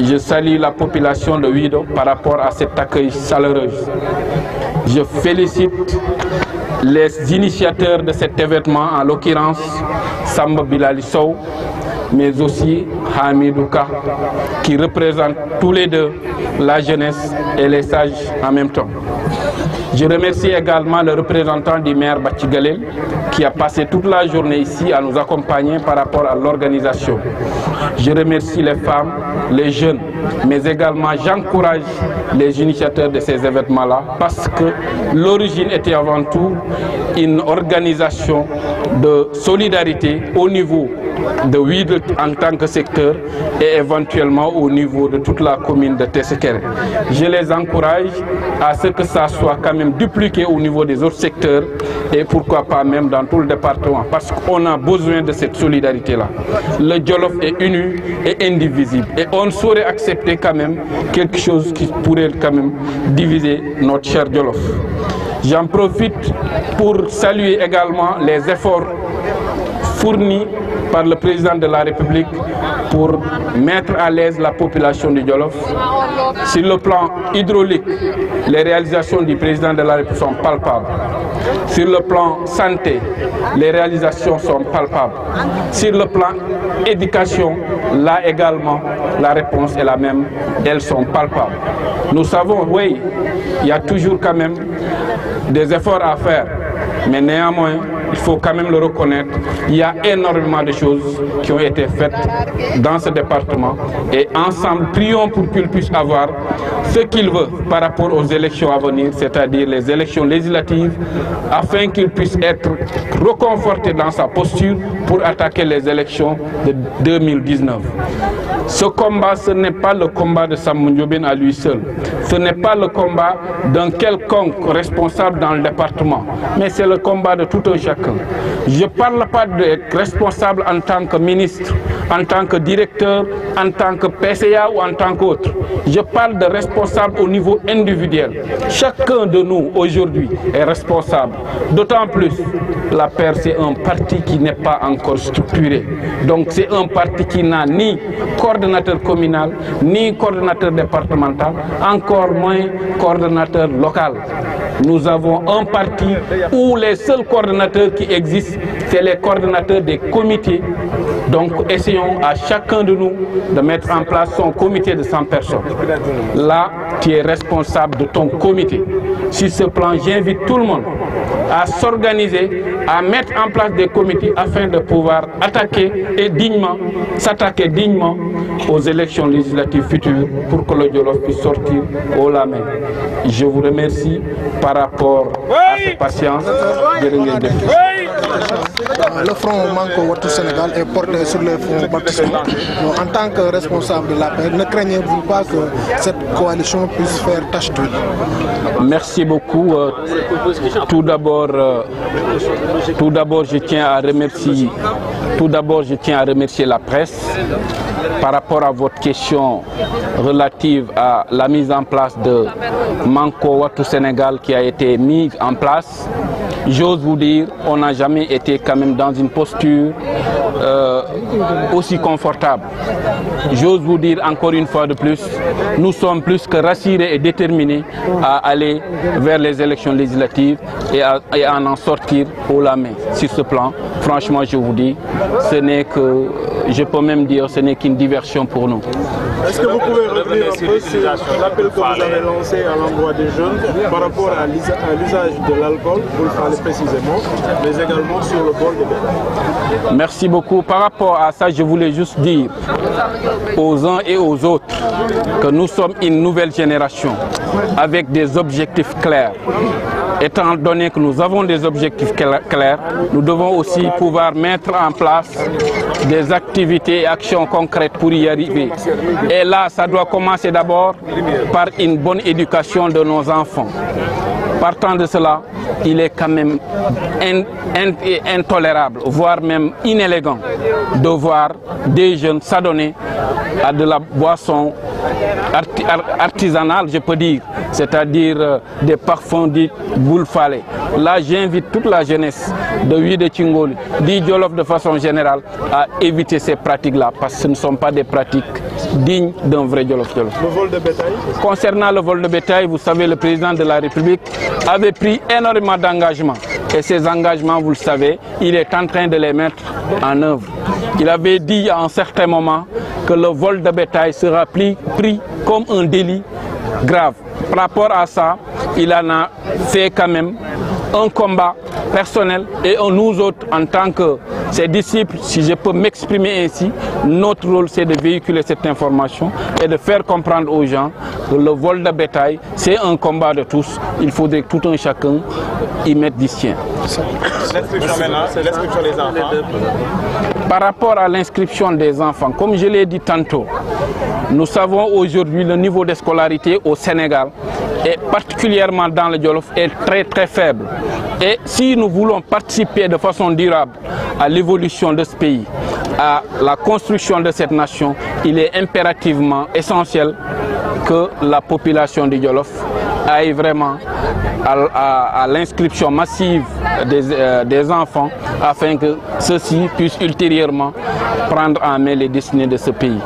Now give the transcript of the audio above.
Je salue la population de Ouido par rapport à cet accueil chaleureux. Je félicite les initiateurs de cet événement, en l'occurrence Samba Bilali Sow, mais aussi Hamidou Ka, qui représentent tous les deux la jeunesse et les sages en même temps. Je remercie également le représentant du maire Batchigalel qui a passé toute la journée ici à nous accompagner par rapport à l'organisation. Je remercie les femmes, les jeunes, mais également j'encourage les initiateurs de ces événements-là parce que l'origine était avant tout une organisation de solidarité au niveau de Ouido en tant que secteur et éventuellement au niveau de toute la commune de Tessékéré. Je les encourage à ce que ça soit quand même dupliqué au niveau des autres secteurs et pourquoi pas même dans tout le département parce qu'on a besoin de cette solidarité-là. Le Jolof est uni et indivisible et on ne saurait accepter quand même quelque chose qui pourrait quand même diviser notre cher Jolof. J'en profite pour saluer également les efforts fournis par le président de la République pour mettre à l'aise la population du Jolof. Sur le plan hydraulique, les réalisations du président de la République sont palpables. Sur le plan santé, les réalisations sont palpables. Sur le plan éducation, là également, la réponse est la même, elles sont palpables. Nous savons, oui, il y a toujours quand même des efforts à faire, mais néanmoins, il faut quand même le reconnaître, il y a énormément de choses qui ont été faites dans ce département et ensemble, prions pour qu'il puisse avoir ce qu'il veut par rapport aux élections à venir, c'est-à-dire les élections législatives, afin qu'il puisse être reconforté dans sa posture pour attaquer les élections de 2019. Ce combat, ce n'est pas le combat de Samba Ndiobène à lui seul. Ce n'est pas le combat d'un quelconque responsable dans le département, mais c'est le combat de tout un chacun. Je ne parle pas d'être responsable en tant que ministre, en tant que directeur, en tant que PCA ou en tant qu'autre. Je parle de responsable au niveau individuel. Chacun de nous aujourd'hui est responsable. D'autant plus, la paire c'est un parti qui n'est pas encore structuré. Donc c'est un parti qui n'a ni coordonnateur communal, ni coordonnateur départemental, encore moins coordonnateur local. Nous avons un parti où les seuls coordonnateurs qui existent, c'est les coordonnateurs des comités. Donc essayons à chacun de nous de mettre en place son comité de 100 personnes. Là, tu es responsable de ton comité. Sur ce plan, j'invite tout le monde à s'organiser, à mettre en place des comités afin de pouvoir attaquer et dignement, s'attaquer dignement aux élections législatives futures pour que le Jolof puisse sortir haut la main. Je vous remercie par rapport à cette patience. Le Front Manko Wattu Sénégal est porté sur les fonds baptismaux. En tant que responsable de la paix, ne craignez-vous pas que cette coalition puisse faire tache d'huile? Merci beaucoup. Tout d'abord, je tiens à remercier la presse par rapport à votre question relative à la mise en place de Manko Wattu Sénégal qui a été mise en place. J'ose vous dire, on n'a jamais été quand même dans une posture aussi confortable. J'ose vous dire encore une fois de plus, nous sommes plus que rassurés et déterminés à aller vers les élections législatives et à en sortir haut la main. Sur ce plan, franchement, je vous dis, ce n'est que, je peux même dire, ce n'est qu'une diversion pour nous. Est-ce que vous pouvez revenir un peu sur l'appel que vous avez lancé à l'endroit des jeunes par rapport à l'usage de l'alcool, vous le parlez précisément, mais également sur le bol de mer? Merci beaucoup. Par rapport à ça, je voulais juste dire aux uns et aux autres que nous sommes une nouvelle génération avec des objectifs clairs. Étant donné que nous avons des objectifs clairs, nous devons aussi pouvoir mettre en place des activités et actions concrètes pour y arriver. Et là, ça doit commencer d'abord par une bonne éducation de nos enfants. Partant de cela, il est quand même intolérable, voire même inélégant, de voir des jeunes s'adonner à de la boisson artisanale, je peux dire, c'est-à-dire des parfums dits boule falé. Là, j'invite toute la jeunesse de Ouido Thingoli, du Jolof de façon générale, à éviter ces pratiques-là, parce que ce ne sont pas des pratiques dignes d'un vrai Jolof. Le vol de bétail? Concernant le vol de bétail, vous savez, le président de la République avait pris énormément d'engagements. Et ces engagements, vous le savez, il est en train de les mettre en œuvre. Il avait dit à un certain moment que le vol de bétail sera pris comme un délit grave. Par rapport à ça, il en a fait quand même un combat personnel et nous autres, en tant que ses disciples, si je peux m'exprimer ainsi, notre rôle c'est de véhiculer cette information et de faire comprendre aux gens que le vol de bétail, c'est un combat de tous. Il faudrait que tout un chacun y mette du sien. L'inscription maintenant, c'est l'inscription des enfants. Par rapport à l'inscription des enfants, comme je l'ai dit tantôt, nous savons aujourd'hui le niveau de scolarité au Sénégal, et particulièrement dans le Jolof, est très faible. Et si nous voulons participer de façon durable à l'évolution de ce pays, à la construction de cette nation, il est impérativement essentiel que la population du Jolof aille vraiment à l'inscription massive des enfants afin que ceux-ci puissent ultérieurement prendre en main les destinées de ce pays.